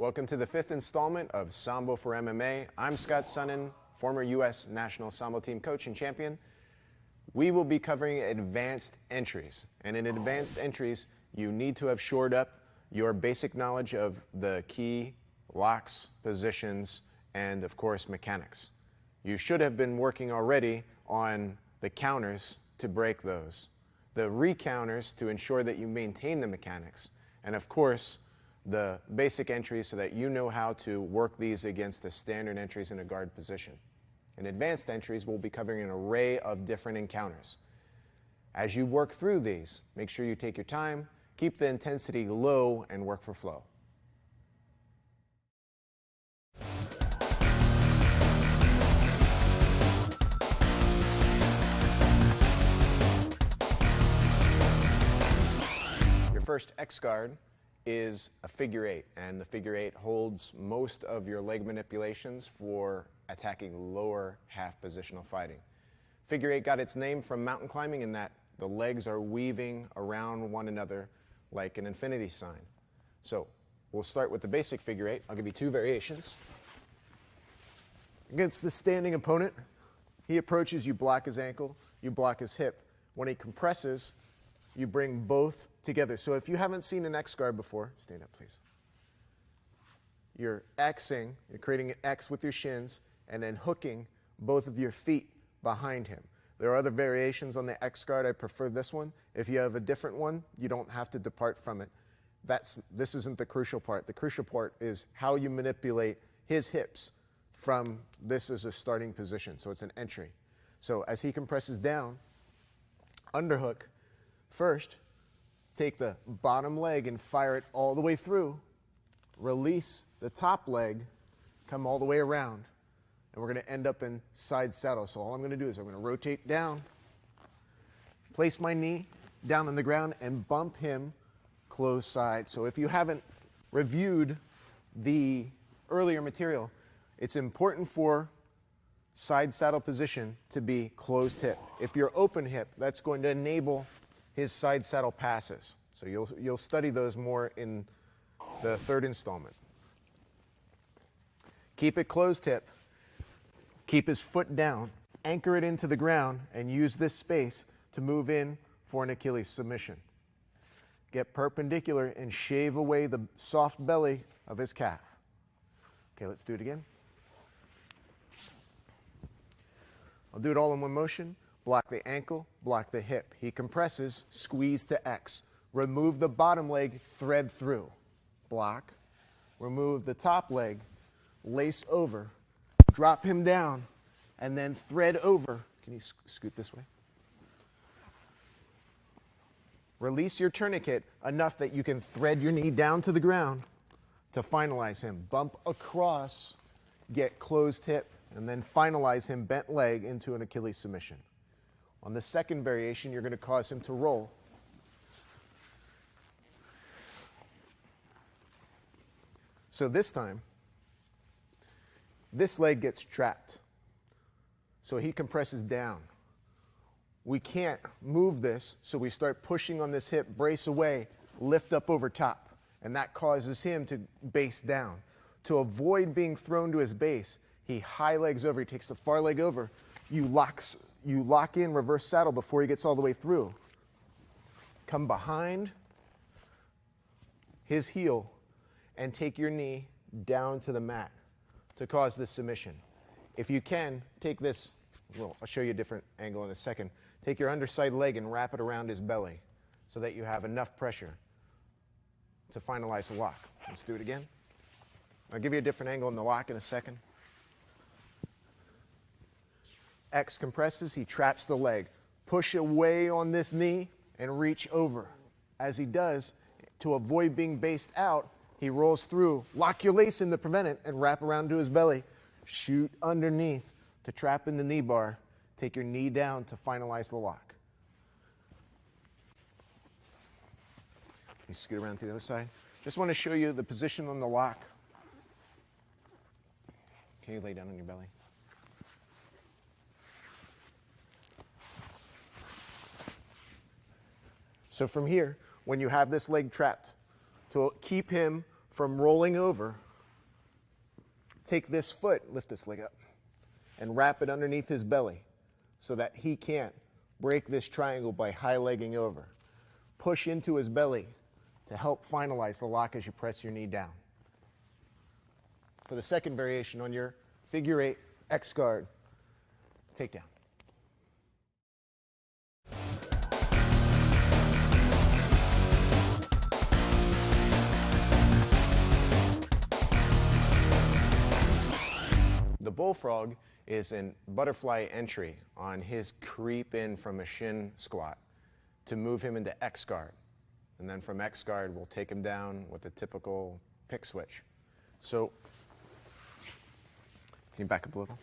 Welcome to the 5th installment of Sambo for MMA. I'm Scott Sonnon, former U.S. National Sambo Team coach and champion. We will be covering advanced entries. And in advanced entries, you need to have shored up your basic knowledge of the key locks, positions, and of course, mechanics. You should have been working already on the counters to break those, the re-counters to ensure that you maintain the mechanics, and of course, the basic entries so that you know how to work these against the standard entries in a guard position. In advanced entries, we'll be covering an array of different encounters. As you work through these, make sure you take your time, keep the intensity low, and work for flow. Your first X guard is a figure eight, and the figure eight holds most of your leg manipulations for attacking lower half positional fighting. Figure eight got its name from mountain climbing in that the legs are weaving around one another like an infinity sign. So we'll start with the basic figure eight. I'll give you two variations. Against the standing opponent, he approaches, you block his ankle, you block his hip. When he compresses, you bring both together. So if you haven't seen an X guard before, stand up please. You're Xing, you're creating an X with your shins, and then hooking both of your feet behind him. There are other variations on the X guard. I prefer this one. If you have a different one, you don't have to depart from it. This isn't the crucial part. The crucial part is how you manipulate his hips from this as a starting position. So it's an entry. So as he compresses down, underhook, first, take the bottom leg and fire it all the way through. Release the top leg, come all the way around, and we're going to end up in side saddle. So all I'm going to do is I'm going to rotate down, place my knee down on the ground, and bump him closed side. So if you haven't reviewed the earlier material, it's important for side saddle position to be closed hip. If you're open hip, that's going to enable his side saddle passes. So you'll study those more in the third installment. Keep it closed hip, keep his foot down, anchor it into the ground, and use this space to move in for an Achilles submission. Get perpendicular and shave away the soft belly of his calf. Okay, let's do it again. I'll do it all in one motion. Block the ankle, block the hip. He compresses, squeeze to X. Remove the bottom leg, thread through. Block. Remove the top leg, lace over. Drop him down, and then thread over. Can you scoot this way? Release your tourniquet enough that you can thread your knee down to the ground to finalize him. Bump across, get closed hip, and then finalize him bent leg into an Achilles submission. On the second variation, you're going to cause him to roll. So this time, this leg gets trapped. So he compresses down. We can't move this, so we start pushing on this hip, brace away, lift up over top, and that causes him to base down. To avoid being thrown to his base, he high legs over, he takes the far leg over, you lock in reverse saddle before he gets all the way through. Come behind his heel and take your knee down to the mat to cause this submission. If you can, take this, well, I'll show you a different angle in a second. Take your underside leg and wrap it around his belly so that you have enough pressure to finalize the lock. Let's do it again. I'll give you a different angle in the lock in a second. X compresses, he traps the leg. Push away on this knee, and reach over. As he does, to avoid being based out, he rolls through. Lock your lace in to prevent it and wrap around to his belly. Shoot underneath to trap in the knee bar. Take your knee down to finalize the lock. You scoot around to the other side. Just want to show you the position on the lock. Can you lay down on your belly? So from here, when you have this leg trapped, to keep him from rolling over, take this foot, lift this leg up, and wrap it underneath his belly so that he can't break this triangle by high-legging over. Push into his belly to help finalize the lock as you press your knee down. For the second variation on your figure 8 X guard, takedown. The bullfrog is a butterfly entry on his creep in from a shin squat to move him into X guard. And then from X guard, we'll take him down with a typical pick switch. So, can you back up a little?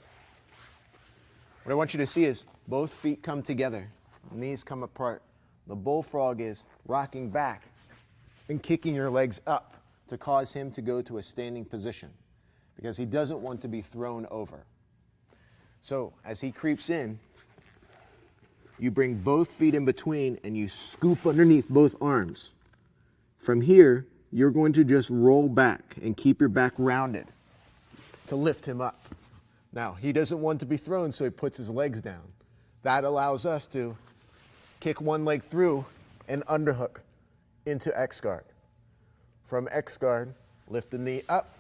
What I want you to see is both feet come together, knees come apart. The bullfrog is rocking back and kicking your legs up to cause him to go to a standing position because he doesn't want to be thrown over. So as he creeps in, you bring both feet in between and you scoop underneath both arms. From here, you're going to just roll back and keep your back rounded to lift him up. Now, he doesn't want to be thrown, so he puts his legs down. That allows us to kick one leg through and underhook into X guard. From X guard, lift the knee up,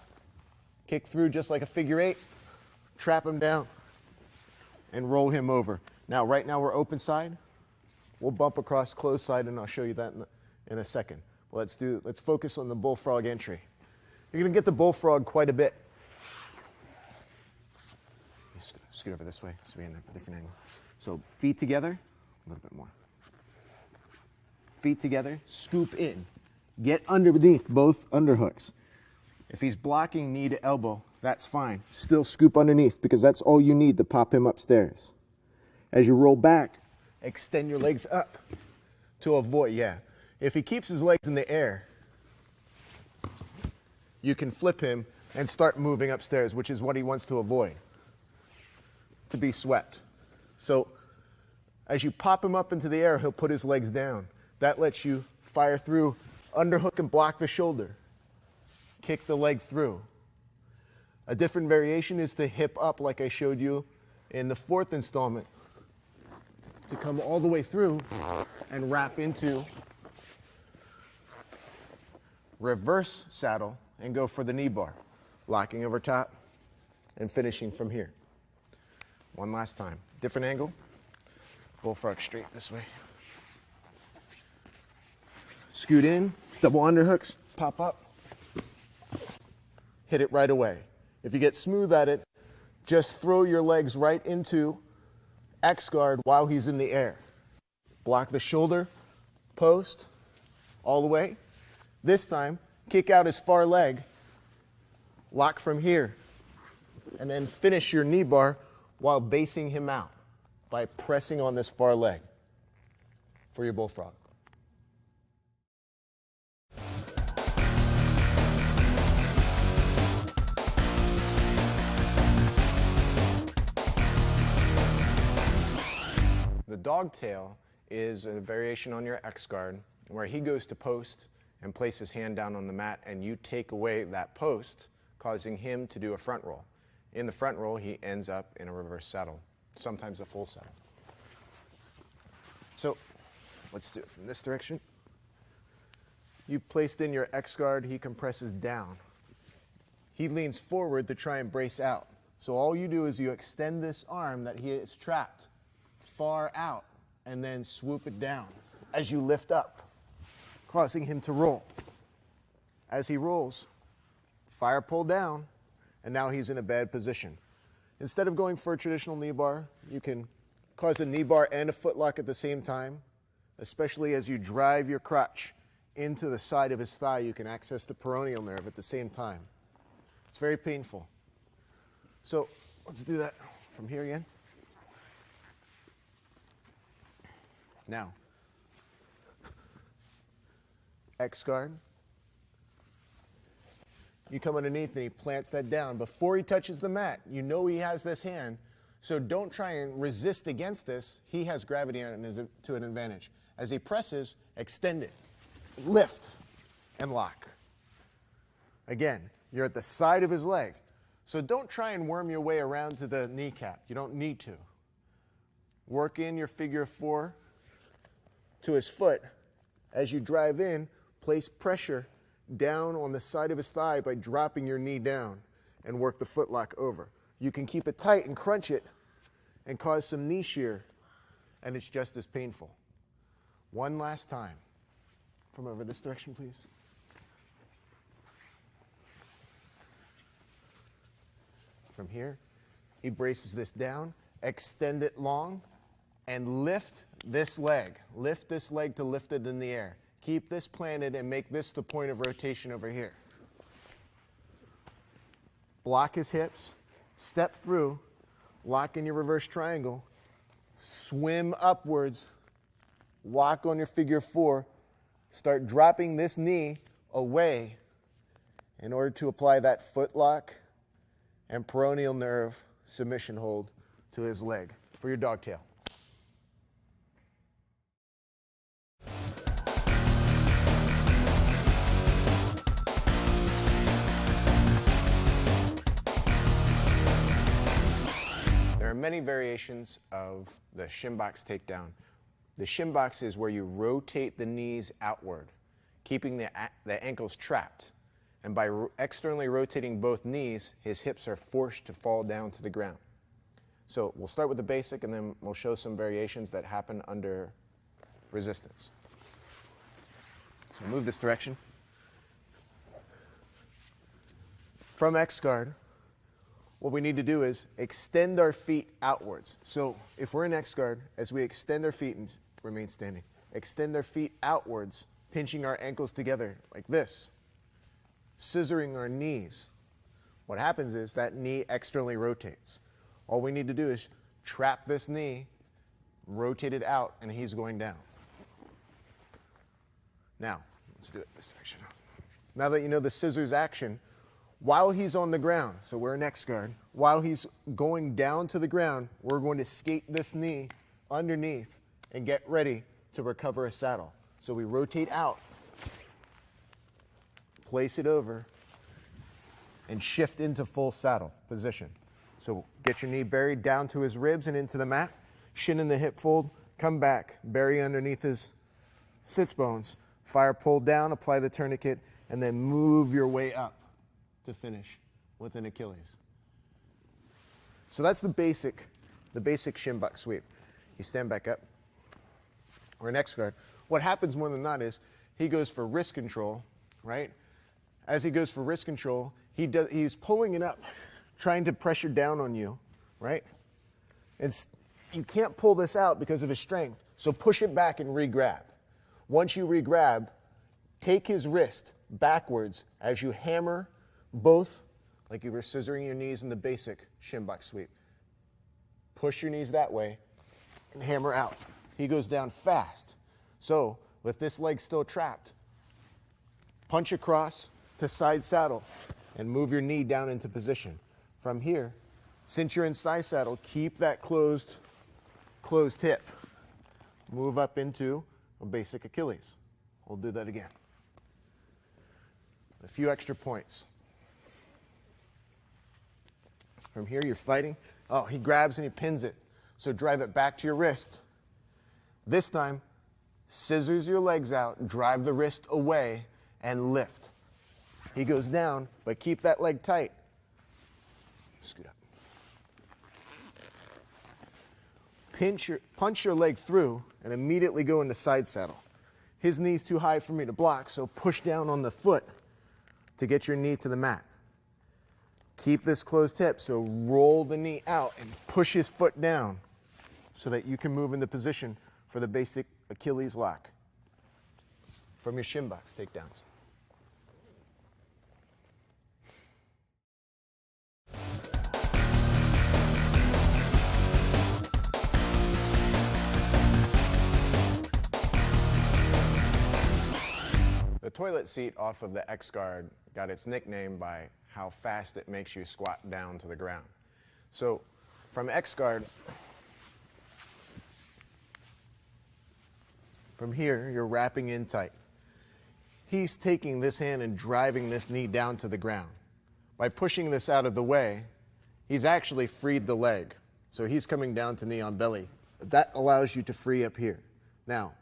kick through just like a figure 8, trap him down, and roll him over. Now, right now we're open side. We'll bump across closed side, and I'll show you that in a second. But let's focus on the bullfrog entry. You're going to get the bullfrog quite a bit. Scoot over this way so we're in a different angle. So feet together, a little bit more. Feet together, scoop in. Get underneath both underhooks. If he's blocking knee to elbow, that's fine. Still scoop underneath because that's all you need to pop him upstairs. As you roll back, extend your legs up to avoid, If he keeps his legs in the air, you can flip him and start moving upstairs, which is what he wants to avoid, to be swept. So as you pop him up into the air, he'll put his legs down. That lets you fire through, underhook and block the shoulder, kick the leg through. A different variation is to hip up like I showed you in the 4th installment, to come all the way through and wrap into reverse saddle and go for the knee bar, locking over top and finishing from here. One last time. Different angle. Bullfrog straight this way. Scoot in, double underhooks, pop up. Hit it right away. If you get smooth at it, just throw your legs right into X guard while he's in the air. Block the shoulder, post, all the way. This time, kick out his far leg, lock from here, and then finish your knee bar while basing him out by pressing on this far leg for your bullfrog. The dogtail is a variation on your X guard where he goes to post and place his hand down on the mat and you take away that post, causing him to do a front roll. In the front roll, he ends up in a reverse saddle, sometimes a full saddle. So let's do it from this direction. You've placed in your X guard, he compresses down. He leans forward to try and brace out. So all you do is you extend this arm that he is trapped far out and then swoop it down as you lift up, causing him to roll. As he rolls, fire pull down, and now he's in a bad position. Instead of going for a traditional knee bar, you can cause a knee bar and a foot lock at the same time especially as you drive your crotch into the side of his thigh. You can access the peroneal nerve at the same time. It's very painful. So let's do that from here again. Now, X guard. You come underneath and he plants that down. Before he touches the mat, you know he has this hand, so don't try and resist against this. He has gravity on it to an advantage. As he presses, extend it, lift, and lock. Again, you're at the side of his leg, so don't try and worm your way around to the kneecap. You don't need to. Work in your figure 4 to his foot. As you drive in, place pressure down on the side of his thigh by dropping your knee down and work the foot lock over. You can keep it tight and crunch it and cause some knee shear, and it's just as painful. One last time. From over this direction, please. From here, he braces this down, extend it long, and lift this leg. Lift this leg to lift it in the air. Keep this planted and make this the point of rotation over here. Block his hips, step through, lock in your reverse triangle, swim upwards, lock on your figure 4, start dropping this knee away in order to apply that foot lock and peroneal nerve submission hold to his leg for your dogtail. There are many variations of the shin box takedown. The shin box is where you rotate the knees outward, keeping the ankles trapped. And by externally rotating both knees, his hips are forced to fall down to the ground. So we'll start with the basic, and then we'll show some variations that happen under resistance. So move this direction. From X guard, what we need to do is extend our feet outwards. So if we're in X guard, as we extend our feet and remain standing, extend our feet outwards, pinching our ankles together like this, scissoring our knees. What happens is that knee externally rotates. All we need to do is trap this knee, rotate it out, and he's going down. Now, let's do it this direction. Now that you know the scissors action, while he's on the ground, so we're in X guard, while he's going down to the ground, we're going to skate this knee underneath and get ready to recover a saddle. So we rotate out, place it over, and shift into full saddle position. So get your knee buried down to his ribs and into the mat, shin in the hip fold, come back, bury underneath his sits bones, fire pull down, apply the tourniquet, and then move your way up to finish with an Achilles. So that's the basic shin buck sweep. You stand back up, or an X guard. What happens more than that is he goes for wrist control, right? As he goes for wrist control, he's pulling it up, trying to pressure down on you, right? And you can't pull this out because of his strength, so push it back and re-grab. Once you re-grab, take his wrist backwards as you hammer both, like you were scissoring your knees in the basic shin box sweep. Push your knees that way and hammer out. He goes down fast. So with this leg still trapped, punch across to side saddle and move your knee down into position. From here, since you're in side saddle, keep that closed hip. Move up into a basic Achilles. We'll do that again. A few extra points. From here, you're fighting. Oh, he grabs and he pins it. So drive it back to your wrist. This time, scissors your legs out, drive the wrist away, and lift. He goes down, but keep that leg tight. Scoot up. Punch your leg through and immediately go into side saddle. His knee's too high for me to block, so push down on the foot to get your knee to the mat. Keep this closed hip, so roll the knee out and push his foot down so that you can move into position for the basic Achilles lock. From your shin box, takedowns. The toilet seat off of the X-Guard got its nickname by how fast it makes you squat down to the ground. So from X-Guard, from here, you're wrapping in tight. He's taking this hand and driving this knee down to the ground. By pushing this out of the way, he's actually freed the leg. So he's coming down to knee on belly. That allows you to free up here. Now,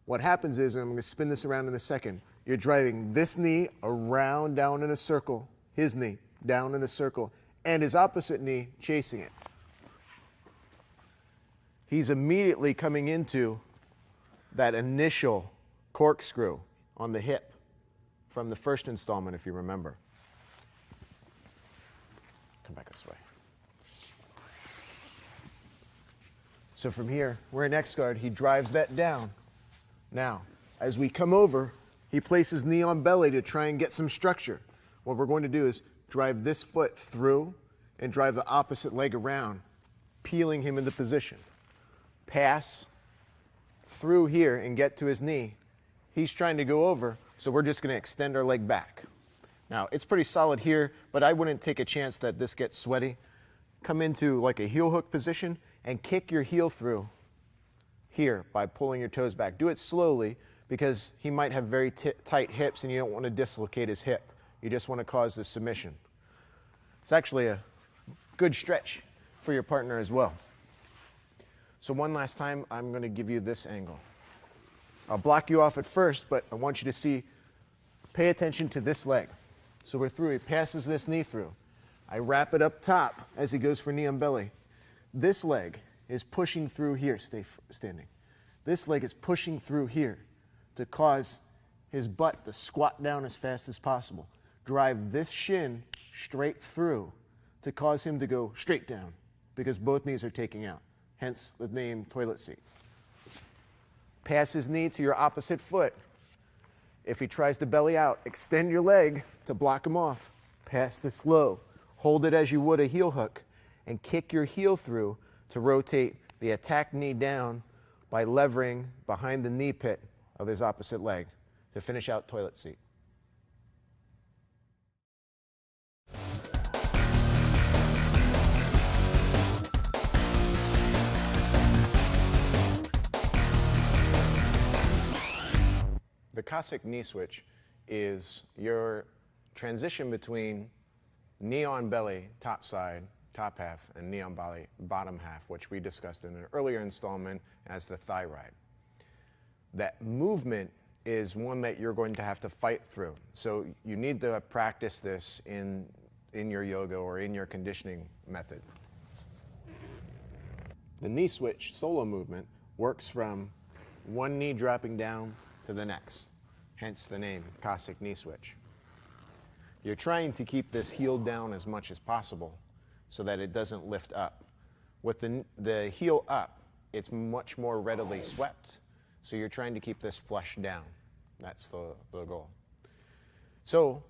what happens is, and I'm going to spin this around in a second, you're driving this knee around down in a circle, his knee down in a circle, and his opposite knee chasing it. He's immediately coming into that initial corkscrew on the hip from the first installment, if you remember. Come back this way. So from here, we're in X-Guard. He drives that down. Now, as we come over, he places knee on belly to try and get some structure. What we're going to do is drive this foot through and drive the opposite leg around, peeling him into position. Pass through here and get to his knee. He's trying to go over, so we're just going to extend our leg back. Now, it's pretty solid here, but I wouldn't take a chance that this gets sweaty. Come into like a heel hook position and kick your heel through here by pulling your toes back. Do it slowly because he might have very tight hips and you don't want to dislocate his hip. You just want to cause the submission. It's actually a good stretch for your partner as well. So one last time, I'm going to give you this angle. I'll block you off at first, but I want you to see, pay attention to this leg. So we're through, he passes this knee through. I wrap it up top as he goes for knee on belly. This leg is pushing through here, stay standing. This leg is pushing through here to cause his butt to squat down as fast as possible. Drive this shin straight through to cause him to go straight down because both knees are taking out. Hence the name toilet seat. Pass his knee to your opposite foot. If he tries to belly out, extend your leg to block him off. Pass this low. Hold it as you would a heel hook and kick your heel through to rotate the attack knee down by levering behind the knee pit of his opposite leg to finish out toilet seat. The Cossack knee switch is your transition between knee on belly, top side, top half, and knee on belly, bottom half, which we discussed in an earlier installment as the thigh ride. That movement is one that you're going to have to fight through. So you need to practice this in your yoga or in your conditioning method. The knee switch solo movement works from one knee dropping down to the next, hence the name Cossack knee switch. You're trying to keep this heel down as much as possible so that it doesn't lift up. With the heel up, it's much more readily swept, so you're trying to keep this flush down. That's the goal. So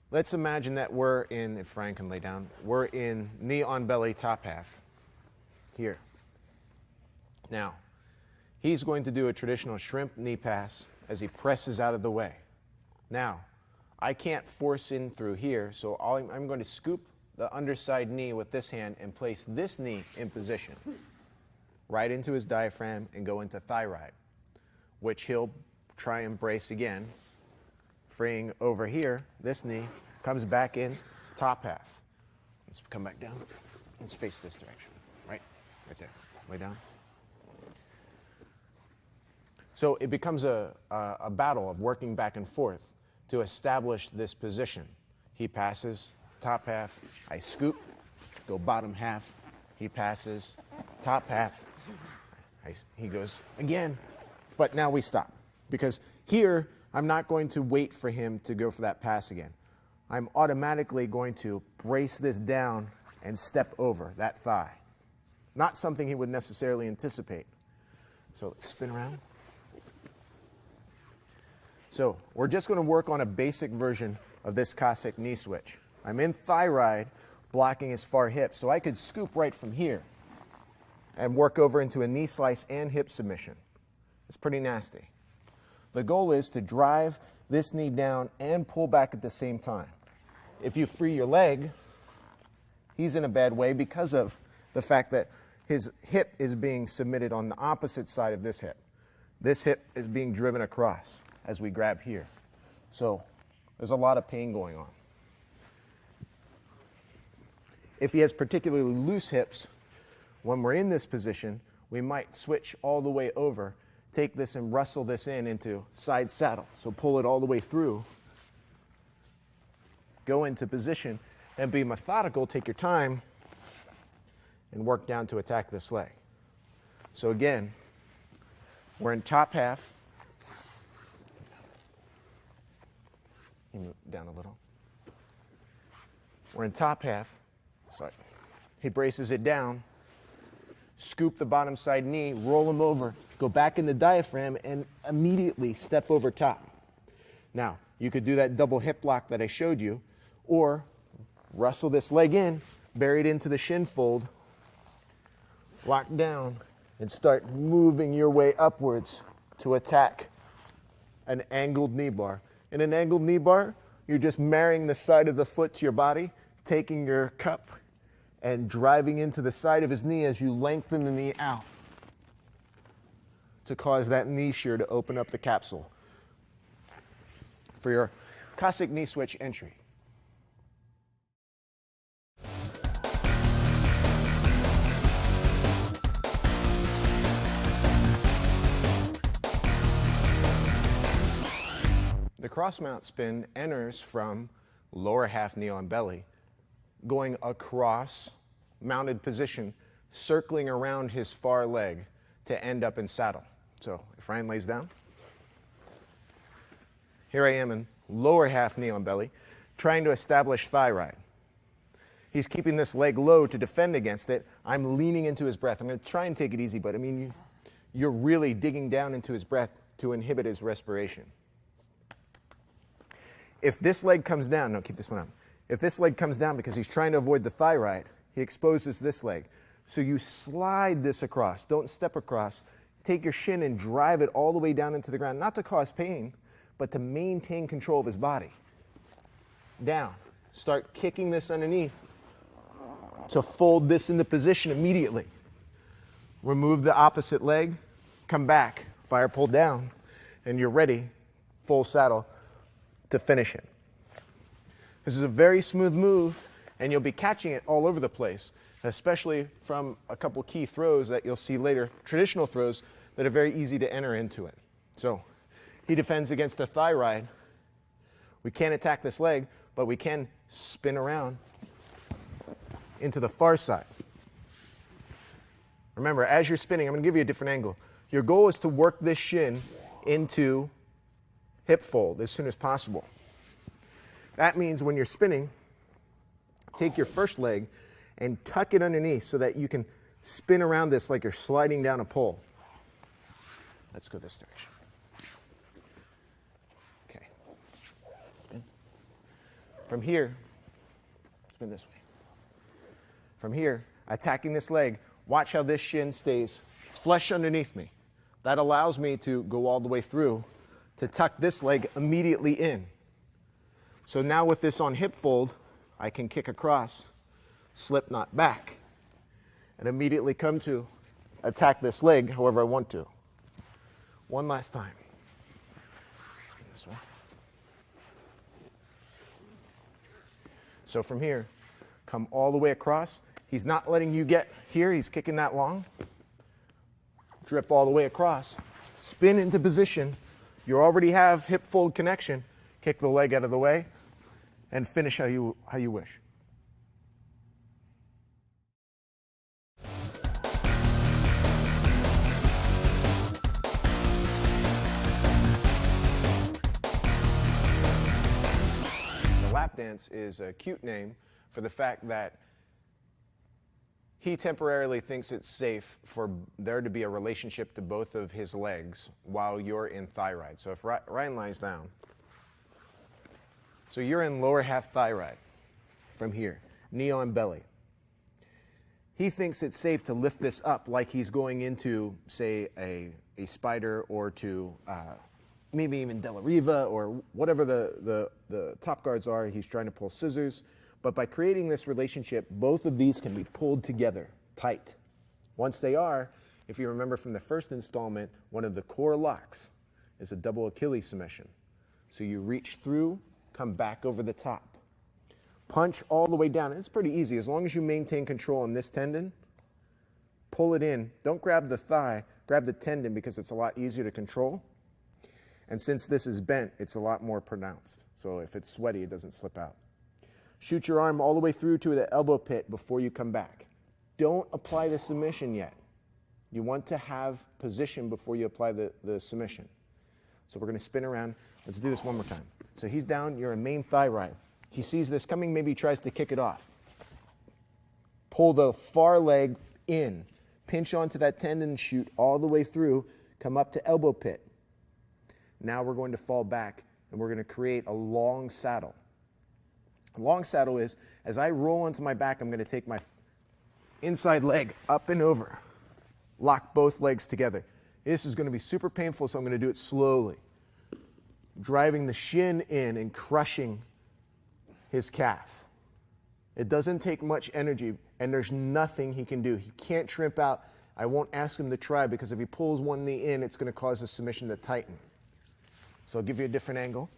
let's imagine that we're in, if Ryan can lay down, we're in knee on belly, top half, here. Now, he's going to do a traditional shrimp knee pass as he presses out of the way. Now, I can't force in through here, so I'm going to scoop the underside knee with this hand and place this knee in position, right into his diaphragm and go into thigh ride, which he'll try and brace again, freeing over here. This knee comes back in top half. Let's come back down. Let's face this direction, right there, lay down. So it becomes a battle of working back and forth to establish this position. He passes, top half, I scoop, go bottom half, he passes, top half, he goes again, but now we stop. Because here, I'm not going to wait for him to go for that pass again. I'm automatically going to brace this down and step over that thigh. Not something he would necessarily anticipate. So let's spin around. So we're just going to work on a basic version of this Cossack knee switch. I'm in thigh ride, blocking his far hip, so I could scoop right from here and work over into a knee slice and hip submission. It's pretty nasty. The goal is to drive this knee down and pull back at the same time. If you free your leg, he's in a bad way because of the fact that his hip is being submitted on the opposite side of this hip. This hip is being driven across as we grab here. So there's a lot of pain going on. If he has particularly loose hips, when we're in this position, we might switch all the way over, take this and wrestle this into side saddle. So pull it all the way through, go into position, and be methodical, take your time, and work down to attack this leg. So again, we're in top half. Move down a little. We're in top half. Sorry. He braces it down, scoop the bottom side knee, roll him over, go back in the diaphragm, and immediately step over top. Now, you could do that double hip lock that I showed you, or wrestle this leg in, bury it into the shin fold, lock down, and start moving your way upwards to attack an angled knee bar. In an angled knee bar, you're just marrying the side of the foot to your body, taking your cup and driving into the side of his knee as you lengthen the knee out to cause that knee shear to open up the capsule for your Cossack knee switch entry. The cross mount spin enters from lower half knee on belly, going across mounted position, circling around his far leg to end up in saddle. So if Ryan lays down, here I am in lower half knee on belly, trying to establish thigh ride. He's keeping this leg low to defend against it. I'm leaning into his breath. I'm going to try and take it easy, but I mean, you're really digging down into his breath to inhibit his respiration. If this leg comes down, no, keep this one up. If this leg comes down because he's trying to avoid the thigh ride, he exposes this leg. So you slide this across. Don't step across. Take your shin and drive it all the way down into the ground, not to cause pain, but to maintain control of his body. Down. Start kicking this underneath to fold this into position immediately. Remove the opposite leg, come back, fire pull down, and you're ready, full saddle, to finish it. This is a very smooth move, and you'll be catching it all over the place, especially from a couple key throws that you'll see later, traditional throws that are very easy to enter into it. So he defends against a thigh ride. We can't attack this leg, but we can spin around into the far side. Remember, as you're spinning, I'm going to give you a different angle. Your goal is to work this shin into hip fold as soon as possible. That means when you're spinning, take your first leg and tuck it underneath so that you can spin around this like you're sliding down a pole. Let's go this direction. Okay. Spin. From here, spin this way. From here, attacking this leg, watch how this shin stays flush underneath me. That allows me to go all the way through to tuck this leg immediately in. So now with this on hip fold, I can kick across, slip knot back, and immediately come to attack this leg however I want to. One last time. This way. So from here, come all the way across. He's not letting you get here. He's kicking that long. Drip all the way across. Spin into position. You already have hip fold connection. Kick the leg out of the way and finish how you wish. The lap dance is a cute name for the fact that he temporarily thinks it's safe for there to be a relationship to both of his legs while you're in thigh ride. So if Ryan lies down, so you're in lower half thigh ride from here, knee on belly. He thinks it's safe to lift this up like he's going into, say, a spider or to maybe even De La Riva or whatever the top guards are. He's trying to pull scissors. But by creating this relationship, both of these can be pulled together, tight. Once they are, if you remember from the first installment, one of the core locks is a double Achilles submission. So you reach through, come back over the top. Punch all the way down. And it's pretty easy. As long as you maintain control on this tendon, pull it in. Don't grab the thigh, grab the tendon because it's a lot easier to control. And since this is bent, it's a lot more pronounced. So if it's sweaty, it doesn't slip out. Shoot your arm all the way through to the elbow pit before you come back. Don't apply the submission yet. You want to have position before you apply the submission. So we're going to spin around. Let's do this one more time. So he's down, you're in main thigh ride. He sees this coming, maybe he tries to kick it off. Pull the far leg in. Pinch onto that tendon, shoot all the way through, come up to elbow pit. Now we're going to fall back and we're going to create a long saddle. A long saddle is, as I roll onto my back, I'm going to take my inside leg up and over. Lock both legs together. This is going to be super painful, so I'm going to do it slowly. Driving the shin in and crushing his calf. It doesn't take much energy, and there's nothing he can do. He can't shrimp out. I won't ask him to try, because if he pulls one knee in, it's going to cause the submission to tighten. So I'll give you a different angle.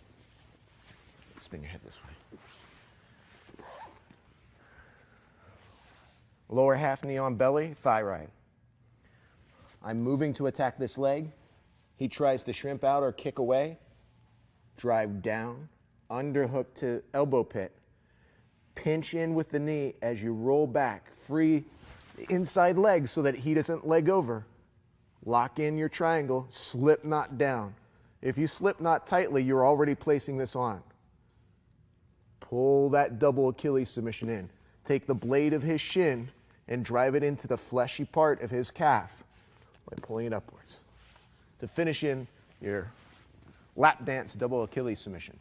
Spin your head this way. Lower half knee on belly, thigh ride. I'm moving to attack this leg. He tries to shrimp out or kick away. Drive down, underhook to elbow pit. Pinch in with the knee as you roll back. Free the inside leg so that he doesn't leg over. Lock in your triangle, slip knot down. If you slip knot tightly, you're already placing this on. Pull that double Achilles submission in. Take the blade of his shin and drive it into the fleshy part of his calf by pulling it upwards to finish in your lap dance double Achilles submission.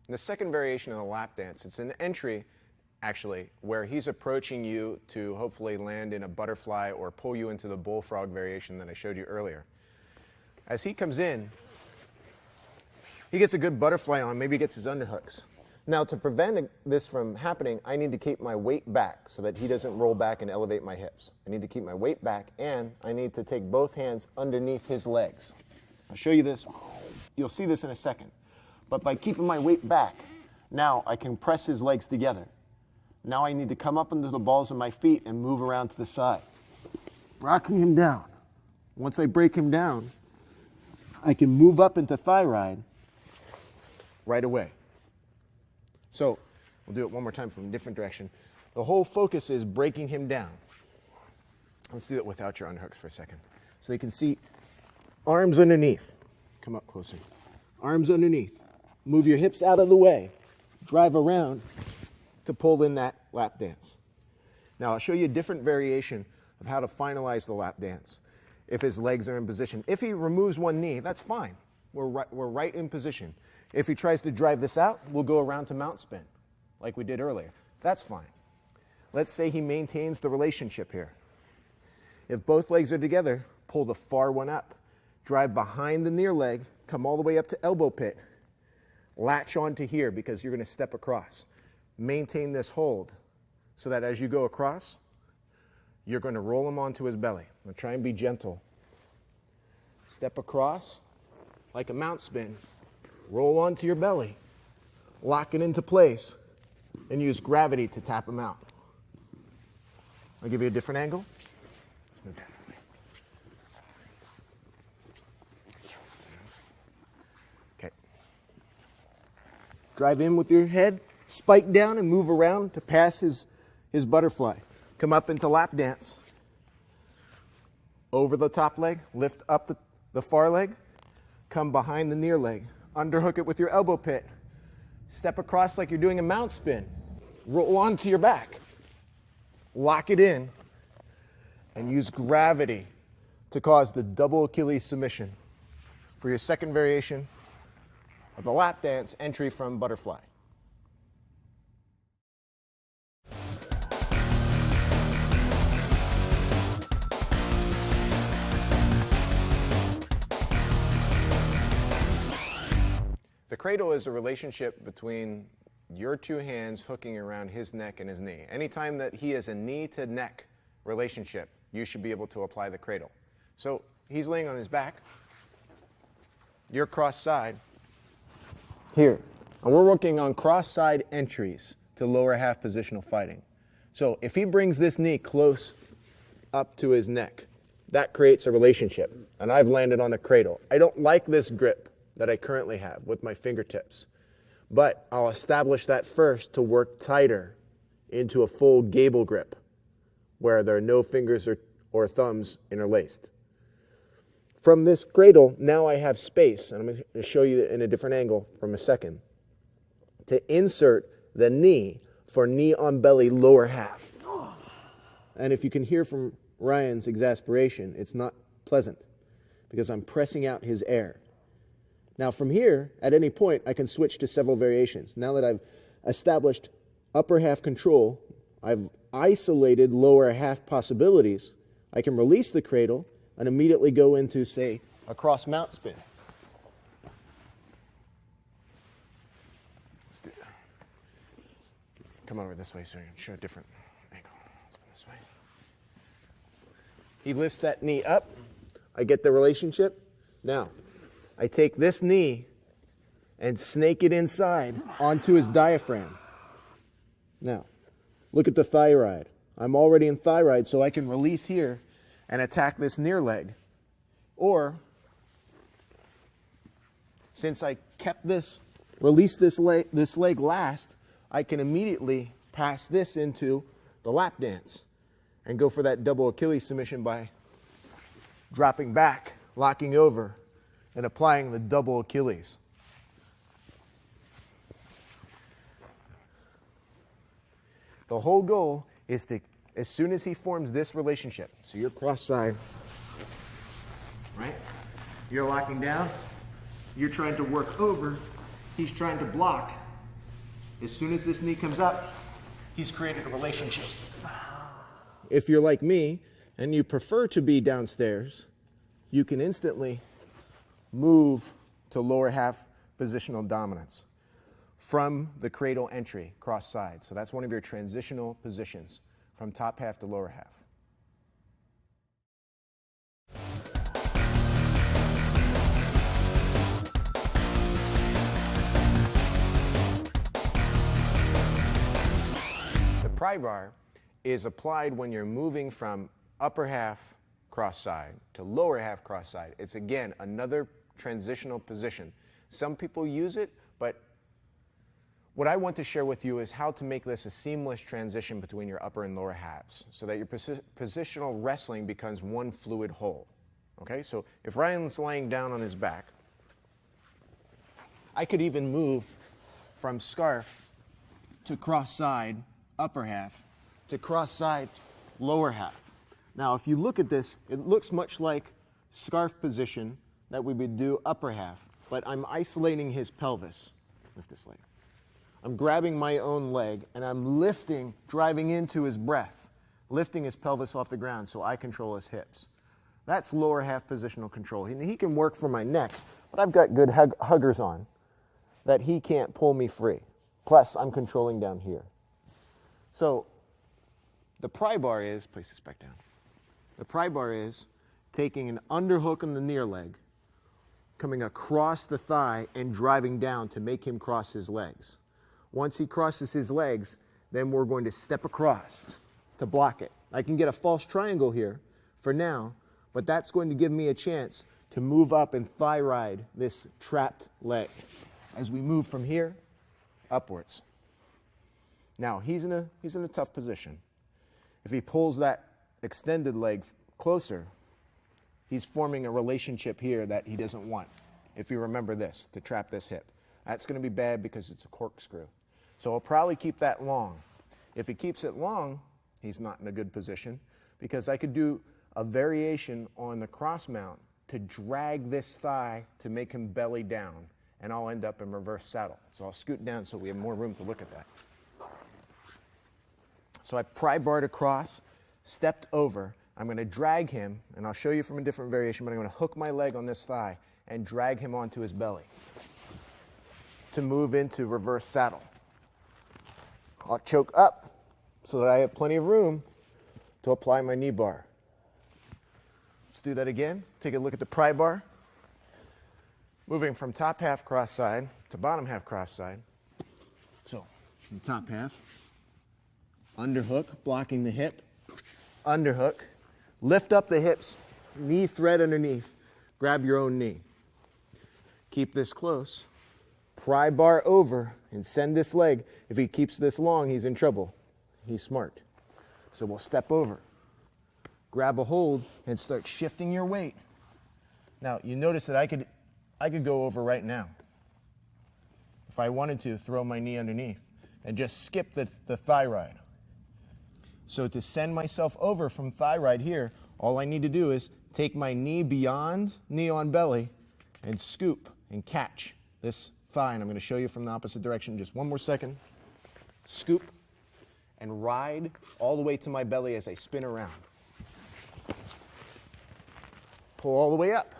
The second variation of the lap dance, it's an entry actually, where he's approaching you to hopefully land in a butterfly or pull you into the bullfrog variation that I showed you earlier. As he comes in, he gets a good butterfly on, maybe gets his underhooks. Now, to prevent this from happening, I need to keep my weight back so that he doesn't roll back and elevate my hips. I need to keep my weight back, and I need to take both hands underneath his legs. I'll show you this. You'll see this in a second. But by keeping my weight back, now I can press his legs together. Now I need to come up into the balls of my feet and move around to the side. Rocking him down. Once I break him down, I can move up into thigh ride right away. So we'll do it one more time from a different direction. The whole focus is breaking him down. Let's do it without your unhooks for a second. So you can see arms underneath. Come up closer. Arms underneath. Move your hips out of the way. Drive around to pull in that lap dance. Now I'll show you a different variation of how to finalize the lap dance if his legs are in position. If he removes one knee, that's fine. We're right in position. If he tries to drive this out, we'll go around to mount spin like we did earlier. That's fine. Let's say he maintains the relationship here. If both legs are together, pull the far one up. Drive behind the near leg, come all the way up to elbow pit. Latch onto here because you're going to step across. Maintain this hold so that as you go across, you're going to roll him onto his belly. Now try and be gentle. Step across like a mount spin. Roll onto your belly. Lock it into place and use gravity to tap him out. I'll give you a different angle. Let's move that way. Okay. Drive in with your head. Spike down and move around to pass his butterfly. Come up into lap dance. over the top leg, lift up the far leg, come behind the near leg, underhook it with your elbow pit, step across like you're doing a mount spin, roll onto your back, lock it in, and use gravity to cause the double Achilles submission for your second variation of the lap dance entry from butterfly. The cradle is a relationship between your two hands hooking around his neck and his knee. Anytime that he is a knee to neck relationship, you should be able to apply the cradle. So he's laying on his back, you're cross side here. And we're working on cross side entries to lower half positional fighting. So if he brings this knee close up to his neck, that creates a relationship. And I've landed on the cradle. I don't like this grip that I currently have with my fingertips, but I'll establish that first to work tighter into a full gable grip where there are no fingers or thumbs interlaced. From this cradle, now I have space, and I'm going to show you in a different angle from a second, to insert the knee for knee on belly lower half. And if you can hear from Ryan's exasperation, it's not pleasant because I'm pressing out his air. Now from here, at any point, I can switch to several variations. Now that I've established upper half control, I've isolated lower half possibilities, I can release the cradle and immediately go into, say, a cross mount spin. Let's do that. Come over this way so you can show a different angle. Let's go this way. He lifts that knee up. I get the relationship. Now, I take this knee and snake it inside onto his diaphragm. Now, look at the thyroid. I'm already in thyroid, so I can release here and attack this near leg. Or, since I kept this, released this leg last, I can immediately pass this into the lap dance and go for that double Achilles submission by dropping back, locking over, and applying the double Achilles. The whole goal is to, as soon as he forms this relationship, so you're cross side, right? You're locking down, you're trying to work over, he's trying to block. As soon as this knee comes up, he's created a relationship. If you're like me and you prefer to be downstairs, you can instantly move to lower half positional dominance from the cradle entry, cross side. So that's one of your transitional positions from top half to lower half. The pry bar is applied when you're moving from upper half cross side to lower half cross side. It's again another transitional position. Some people use it, but what I want to share with you is how to make this a seamless transition between your upper and lower halves so that your positional wrestling becomes one fluid whole. Okay, so if Ryan's laying down on his back, I could even move from scarf to cross side upper half to cross side lower half. Now if you look at this, it looks much like scarf position that we would do upper half, but I'm isolating his pelvis. Lift this leg. I'm grabbing my own leg and I'm lifting, driving into his breath, lifting his pelvis off the ground so I control his hips. That's lower half positional control. He can work for my neck, but I've got good huggers on that he can't pull me free. Plus, I'm controlling down here. So the pry bar is, place this back down. The pry bar is taking an underhook on the near leg, coming across the thigh and driving down to make him cross his legs. Once he crosses his legs, then we're going to step across to block it. I can get a false triangle here for now, but that's going to give me a chance to move up and thigh ride this trapped leg as we move from here upwards. Now, he's in a tough position. If he pulls that extended leg closer, he's forming a relationship here that he doesn't want. If you remember this, to trap this hip. That's going to be bad because it's a corkscrew. So I'll probably keep that long. If he keeps it long, he's not in a good position because I could do a variation on the cross mount to drag this thigh to make him belly down, and I'll end up in reverse saddle. So I'll scoot down so we have more room to look at that. So I pry barred across, stepped over. I'm going to drag him, and I'll show you from a different variation, but I'm going to hook my leg on this thigh and drag him onto his belly to move into reverse saddle. I'll choke up so that I have plenty of room to apply my knee bar. Let's do that again. Take a look at the pry bar. Moving from top half cross side to bottom half cross side. So, from top half, underhook, blocking the hip, underhook, lift up the hips, knee thread underneath, grab your own knee. Keep this close, pry bar over, and send this leg. If he keeps this long, he's in trouble. He's smart. So we'll step over, grab a hold, and start shifting your weight. Now, you notice that I could go over right now. If I wanted to, throw my knee underneath and just skip the thigh ride. So to send myself over from thigh ride here, all I need to do is take my knee beyond knee on belly and scoop and catch this thigh. And I'm going to show you from the opposite direction. Just one more second. Scoop and ride all the way to my belly as I spin around. Pull all the way up.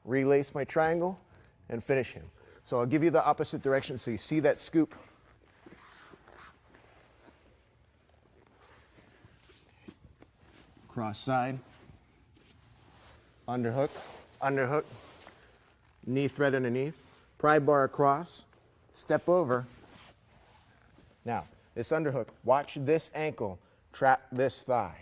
Relace my triangle and finish him. So I'll give you the opposite direction so you see that scoop. Cross side, underhook, underhook, knee thread underneath, pry bar across, step over. Now, this underhook, watch this ankle trap this thigh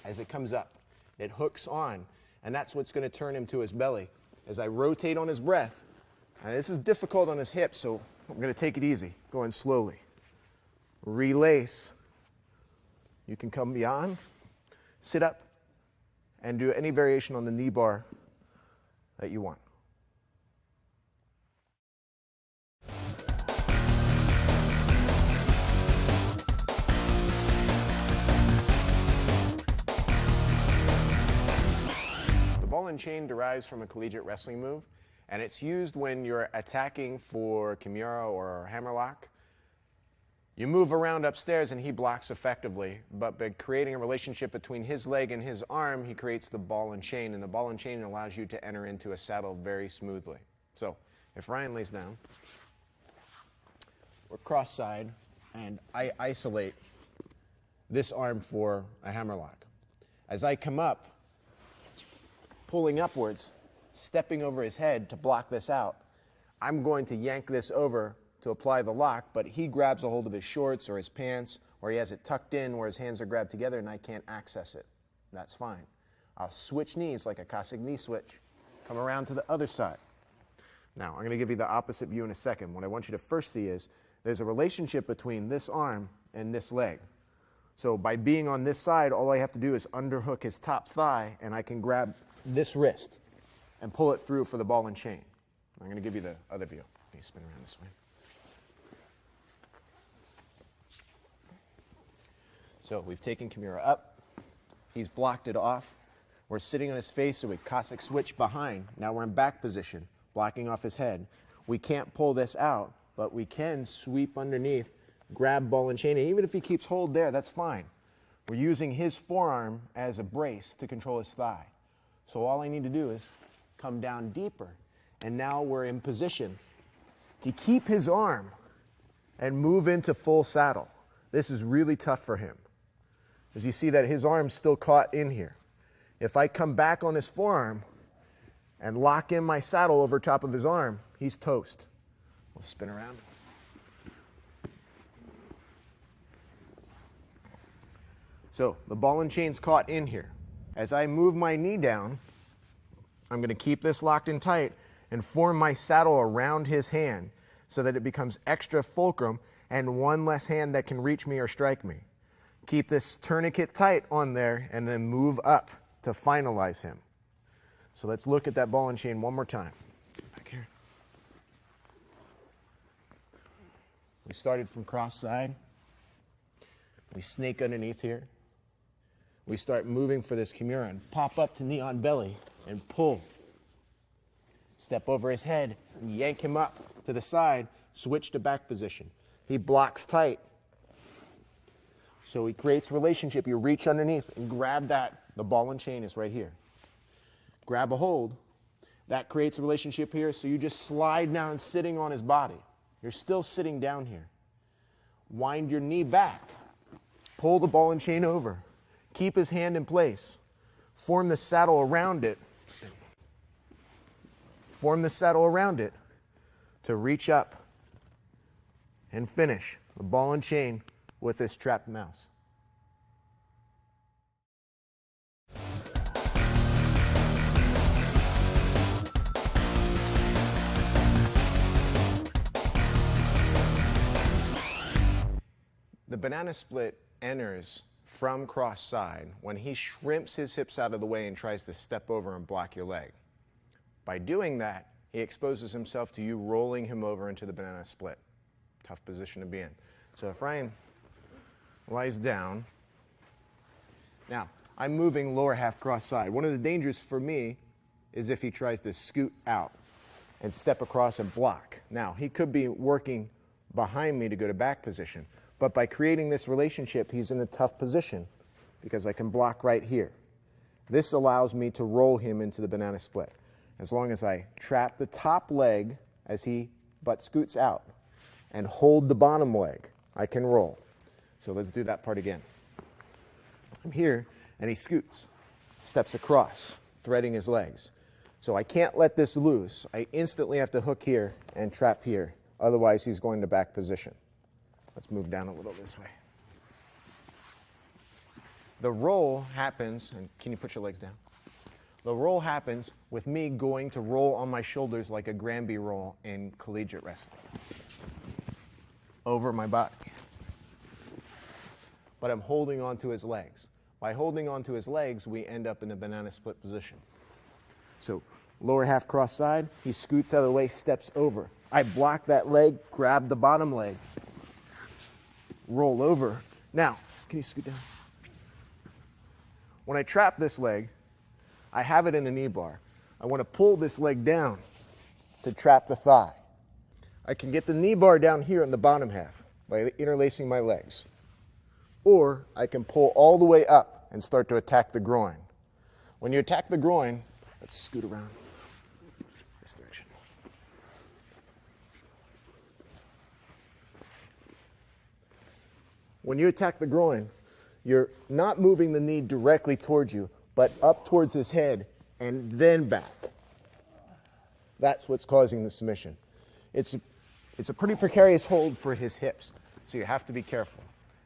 as it comes up. It hooks on, and that's what's going to turn him to his belly. As I rotate on his breath, and this is difficult on his hips, so I'm going to take it easy, going slowly. Relace. You can come beyond. Sit up and do any variation on the knee bar that you want. The ball and chain derives from a collegiate wrestling move, and it's used when you're attacking for kimura or hammerlock. You move around upstairs and he blocks effectively, but by creating a relationship between his leg and his arm, he creates the ball and chain, and the ball and chain allows you to enter into a saddle very smoothly. So, if Ryan lays down, we're cross side, and I isolate this arm for a hammerlock. As I come up, pulling upwards, stepping over his head to block this out, I'm going to yank this over to apply the lock, but he grabs a hold of his shorts or his pants, or he has it tucked in where his hands are grabbed together and I can't access it. That's fine. I'll switch knees like a Cossack knee switch, come around to the other side. Now, I'm going to give you the opposite view in a second. What I want you to first see is there's a relationship between this arm and this leg. So by being on this side, all I have to do is underhook his top thigh, and I can grab this wrist and pull it through for the ball and chain. I'm going to give you the other view. Let me spin around this way. So we've taken Kimura up. He's blocked it off. We're sitting on his face, so we Cossack switch behind. Now we're in back position, blocking off his head. We can't pull this out, but we can sweep underneath, grab ball and chain, and even if he keeps hold there, that's fine. We're using his forearm as a brace to control his thigh. So all I need to do is come down deeper, and now we're in position to keep his arm and move into full saddle. This is really tough for him. As you see that his arm's still caught in here. If I come back on his forearm and lock in my saddle over top of his arm, he's toast. We'll spin around. So the ball and chain's caught in here. As I move my knee down, I'm going to keep this locked in tight and form my saddle around his hand so that it becomes extra fulcrum and one less hand that can reach me or strike me. Keep this tourniquet tight on there and then move up to finalize him. So let's look at that ball and chain one more time. Back here. We started from cross side. We snake underneath here. We start moving for this Kimura and pop up to knee on belly and pull. Step over his head and yank him up to the side, switch to back position. He blocks tight. So he creates relationship. You reach underneath and grab that. The ball and chain is right here. Grab a hold. That creates a relationship here. So you just slide down sitting on his body. You're still sitting down here. Wind your knee back. Pull the ball and chain over. Keep his hand in place. Form the saddle around it. Form the saddle around it to reach up and finish the ball and chain with this trapped mouse. The banana split enters from cross side when he shrimps his hips out of the way and tries to step over and block your leg. By doing that, he exposes himself to you rolling him over into the banana split. Tough position to be in. So if Ryan lies down, now I'm moving lower half cross side. One of the dangers for me is if he tries to scoot out and step across and block. Now, he could be working behind me to go to back position, but by creating this relationship, he's in a tough position because I can block right here. This allows me to roll him into the banana split. As long as I trap the top leg as he butt scoots out and hold the bottom leg, I can roll. So let's do that part again. I'm here and he scoots, steps across, threading his legs. So I can't let this loose. I instantly have to hook here and trap here. Otherwise he's going to back position. Let's move down a little this way. The roll happens, and can you put your legs down? The roll happens with me going to roll on my shoulders like a Granby roll in collegiate wrestling. Over my body. But I'm holding on to his legs. By holding on to his legs, we end up in the banana split position. So lower half cross side, he scoots out of the way, steps over. I block that leg, grab the bottom leg, roll over. Now, can you scoot down? When I trap this leg, I have it in a knee bar. I want to pull this leg down to trap the thigh. I can get the knee bar down here in the bottom half by interlacing my legs. Or I can pull all the way up and start to attack the groin. When you attack the groin, let's scoot around this direction. When you attack the groin, you're not moving the knee directly towards you, but up towards his head and then back. That's what's causing the submission. It's a pretty precarious hold for his hips, so you have to be careful.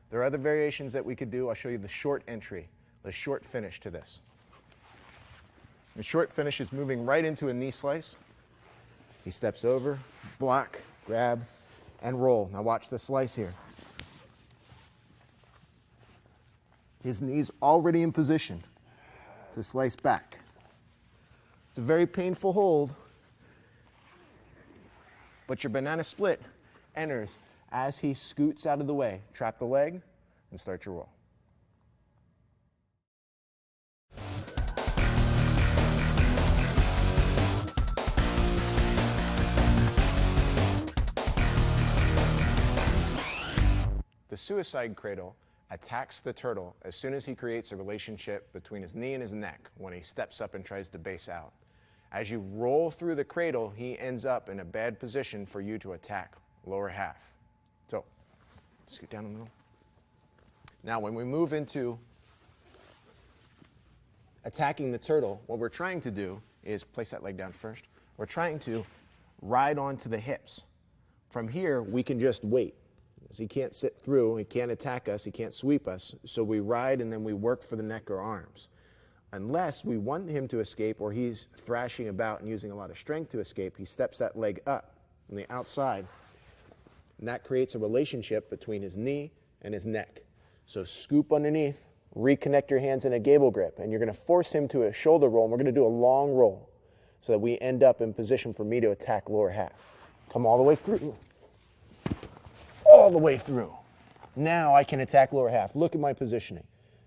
There are other variations that we could do. I'll show you the short entry, the short finish to this. The short finish is moving right into a knee slice. He steps over, block, grab, and roll. Now watch the slice here. His knee's already in position to slice back. It's a very painful hold, but your banana split enters as he scoots out of the way. Trap the leg and start your roll. The suicide cradle attacks the turtle as soon as he creates a relationship between his knee and his neck when he steps up and tries to base out. As you roll through the cradle, he ends up in a bad position for you to attack, lower half. So, scoot down a little. Now, when we move into attacking the turtle, what we're trying to do is place that leg down first. We're trying to ride onto the hips. From here, we can just wait. He can't sit through, he can't attack us, he can't sweep us, so we ride and then we work for the neck or arms. Unless we want him to escape or he's thrashing about and using a lot of strength to escape, he steps that leg up from the outside, and that creates a relationship between his knee and his neck. So scoop underneath reconnect your hands in a gable grip, and you're going to force him to a shoulder roll, and we're going to do a long roll so that we end up in position for me to attack lower half. Come all the way through. All the way through. Now I can attack lower half. Look at my positioning.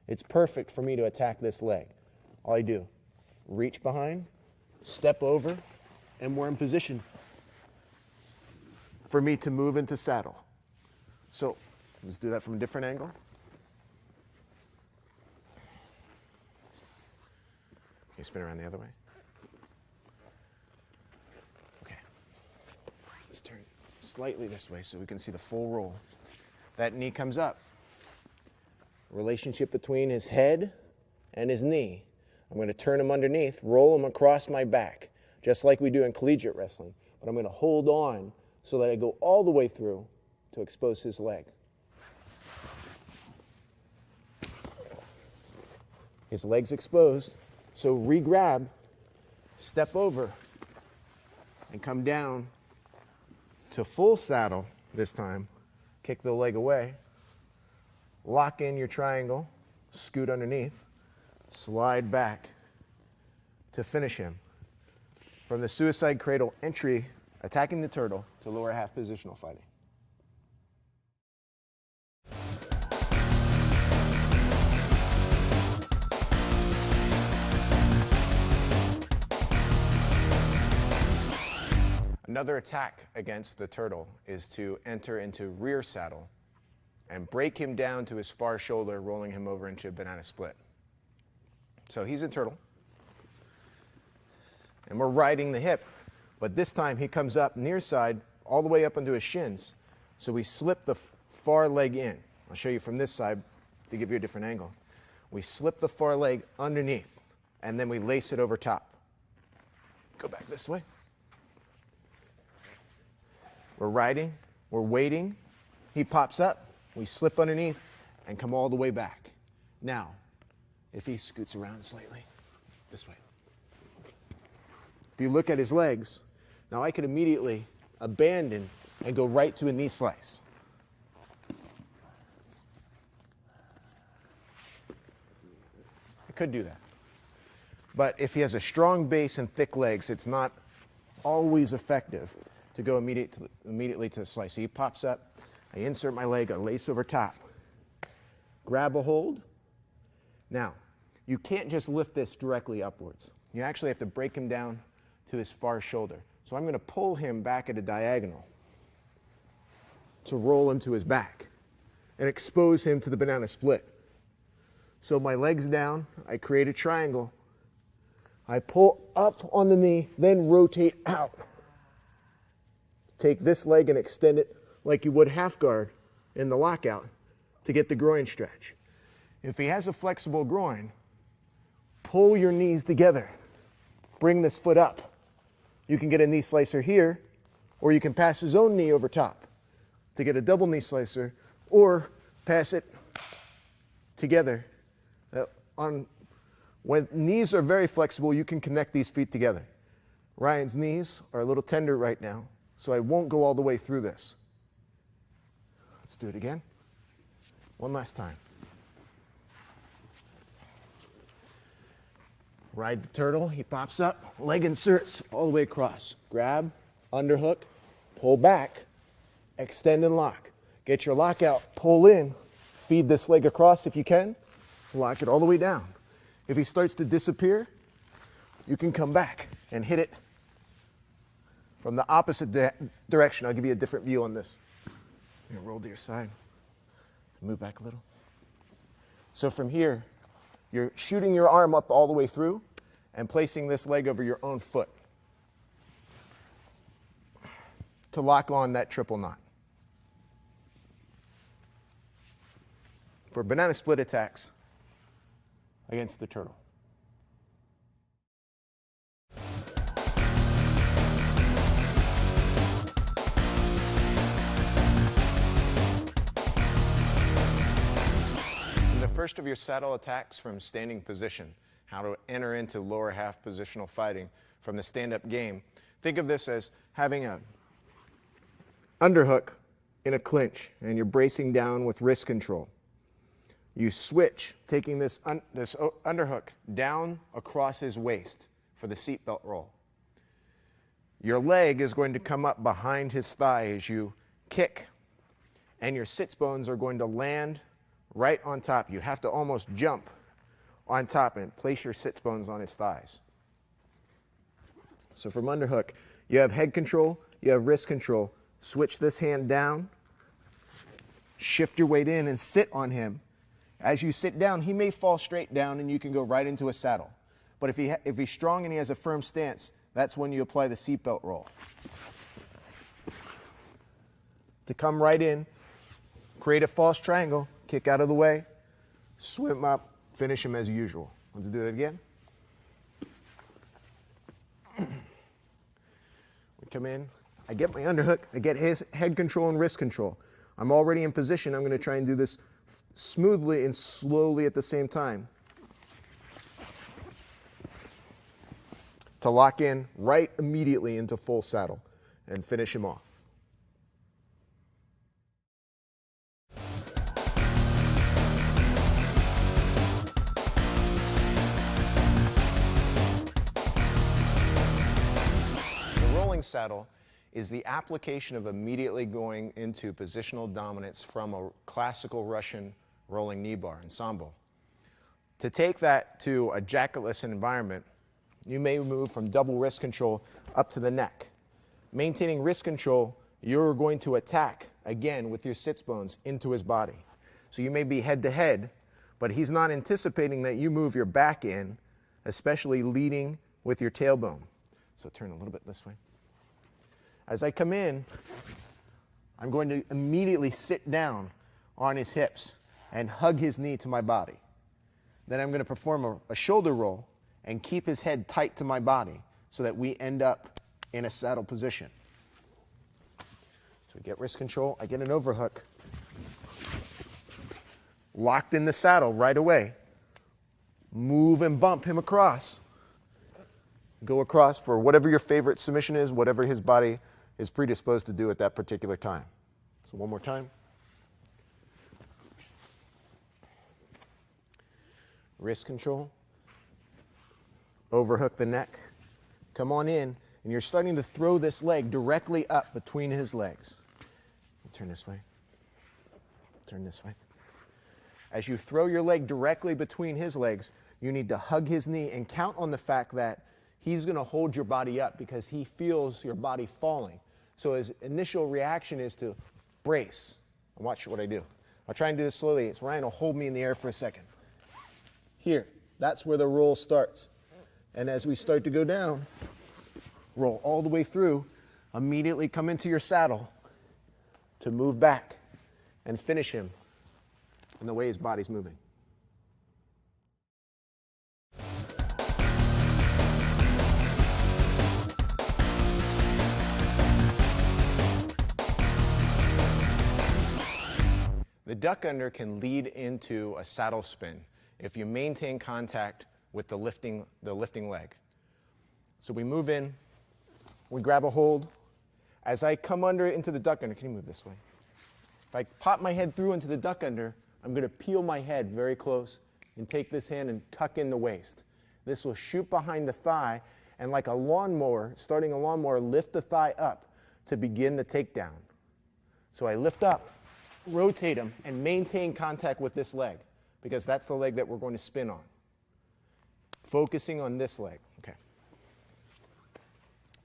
It's perfect for me to attack this leg. All I do, reach behind, step over, and we're in position for me to move into saddle. So let's do that from a different angle. You spin around the other way. Okay. Let's turn slightly this way so we can see the full roll. That knee comes up. Relationship between his head and his knee. I'm going to turn him underneath, roll him across my back, just like we do in collegiate wrestling. But I'm going to hold on so that I go all the way through to expose his leg. His leg's exposed. So re-grab, step over, and come down to full saddle this time. Kick the leg away. Lock in your triangle, scoot underneath, slide back to finish him. From the suicide cradle entry, attacking the turtle, to lower half positional fighting. Another attack against the turtle is to enter into rear saddle and break him down to his far shoulder, rolling him over into a banana split. So he's a turtle, and we're riding the hip, but this time he comes up near side all the way up into his shins. So we slip the far leg in. I'll show you from this side to give you a different angle. We slip the far leg underneath, and then we lace it over top. Go back this way. We're riding, we're waiting, he pops up, we slip underneath and come all the way back. Now, if he scoots around slightly, this way. If you look at his legs, now I could immediately abandon and go right to a knee slice. I could do that. But if he has a strong base and thick legs, it's not always effective to go immediately to the slice. So he pops up, I insert my leg, I lace over top, grab a hold. Now, you can't just lift this directly upwards. You actually have to break him down to his far shoulder. So I'm going to pull him back at a diagonal to roll him to his back and expose him to the banana split. So my leg's down, I create a triangle, I pull up on the knee, then rotate out. Take this leg and extend it like you would half guard in the lockout to get the groin stretch. If he has a flexible groin, pull your knees together. Bring this foot up. You can get a knee slicer here, or you can pass his own knee over top to get a double knee slicer, or pass it together. When knees are very flexible, you can connect these feet together. Ryan's knees are a little tender right now, so I won't go all the way through this. Let's do it again. One last time. Ride the turtle, he pops up, leg inserts all the way across. Grab, underhook, pull back, extend and lock. Get your lockout, pull in, feed this leg across if you can, lock it all the way down. If he starts to disappear, you can come back and hit it from the opposite direction. I'll give you a different view on this. You're gonna roll to your side, move back a little. So from here, you're shooting your arm up all the way through and placing this leg over your own foot to lock on that triple knot. For banana split attacks against the turtle. First of your saddle attacks from standing position, how to enter into lower half positional fighting from the stand-up game. Think of this as having an underhook in a clinch, and you're bracing down with wrist control. You switch, taking this underhook down across his waist for the seatbelt roll. Your leg is going to come up behind his thigh as you kick, and your sits bones are going to land right on top. You have to almost jump on top and place your sits bones on his thighs. So from underhook, you have head control, you have wrist control. Switch this hand down, shift your weight in and sit on him. As you sit down, he may fall straight down and you can go right into a saddle. But if he's strong and he has a firm stance, that's when you apply the seatbelt roll. To come right in, create a false triangle, kick out of the way, swim up, finish him as usual. Want to do that again? We come in, I get my underhook, I get his head control and wrist control. I'm already in position. I'm going to try and do this smoothly and slowly at the same time to lock in right immediately into full saddle and finish him off. The rolling saddle is the application of immediately going into positional dominance from a classical Russian rolling knee bar in Sambo. To take that to a jacketless environment, you may move from double wrist control up to the neck. Maintaining wrist control, you're going to attack, again, with your sits bones into his body. So you may be head to head, but he's not anticipating that you move your back in, especially leading with your tailbone. So turn a little bit this way. As I come in, I'm going to immediately sit down on his hips and hug his knee to my body. Then I'm going to perform a shoulder roll and keep his head tight to my body so that we end up in a saddle position. So we get wrist control, I get an overhook, locked in the saddle right away. Move and bump him across. Go across for whatever your favorite submission is, whatever his body is predisposed to do at that particular time. So one more time. Wrist control. Overhook the neck. Come on in, and you're starting to throw this leg directly up between his legs. Turn this way. Turn this way. As you throw your leg directly between his legs, you need to hug his knee and count on the fact that he's going to hold your body up because he feels your body falling. So his initial reaction is to brace. And watch what I do. I'll try and do this slowly. It's Ryan will hold me in the air for a second. Here, that's where the roll starts. And as we start to go down, roll all the way through, immediately come into your saddle to move back and finish him in the way his body's moving. The duck under can lead into a saddle spin if you maintain contact with the lifting leg. So we move in, we grab a hold. As I come under into the duck under, can you move this way? If I pop my head through into the duck under, I'm going to peel my head very close and take this hand and tuck in the waist. This will shoot behind the thigh and like a lawnmower, starting a lawnmower, lift the thigh up to begin the takedown. So I lift up, rotate him, and maintain contact with this leg because that's the leg that we're going to spin on. Focusing on this leg. Okay.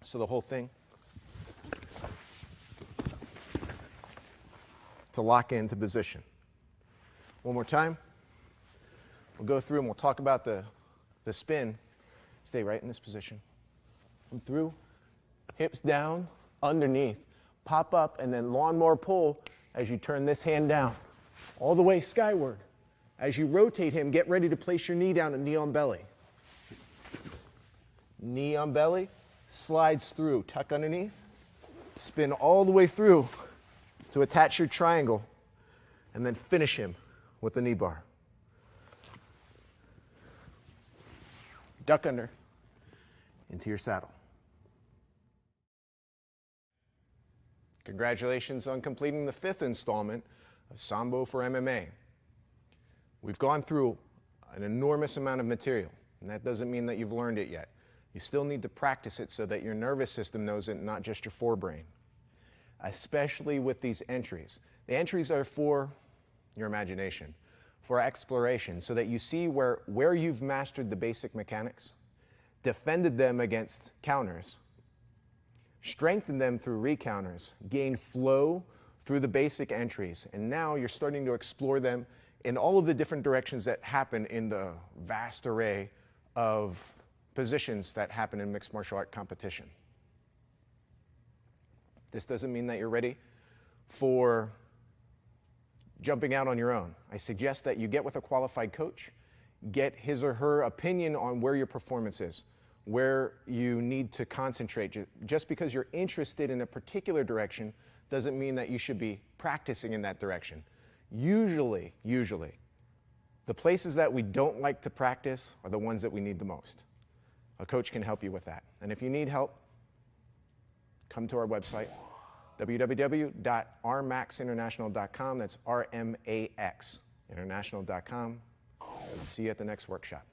So the whole thing. To lock into position. One more time. We'll go through and we'll talk about the spin. Stay right in this position. Come through, hips down, underneath, pop up, and then lawnmower pull as you turn this hand down, all the way skyward. As you rotate him, get ready to place your knee down and knee on belly. Knee on belly, slides through, tuck underneath, spin all the way through to attach your triangle, and then finish him with the knee bar. Duck under, into your saddle. Congratulations on completing the 5th installment of Sambo for MMA. We've gone through an enormous amount of material, and that doesn't mean that you've learned it yet. You still need to practice it so that your nervous system knows it, not just your forebrain, especially with these entries. The entries are for your imagination, for exploration, so that you see where you've mastered the basic mechanics, defended them against counters, strengthened them through recounters, gained flow through the basic entries, and now you're starting to explore them in all of the different directions that happen in the vast array of positions that happen in mixed martial art competition. This doesn't mean that you're ready for jumping out on your own. I suggest that you get with a qualified coach, get his or her opinion on where your performance is, where you need to concentrate. Just because you're interested in a particular direction doesn't mean that you should be practicing in that direction. Usually, the places that we don't like to practice are the ones that we need the most. A coach can help you with that. And if you need help, come to our website, www.rmaxinternational.com. That's RMAX international.com. See you at the next workshop.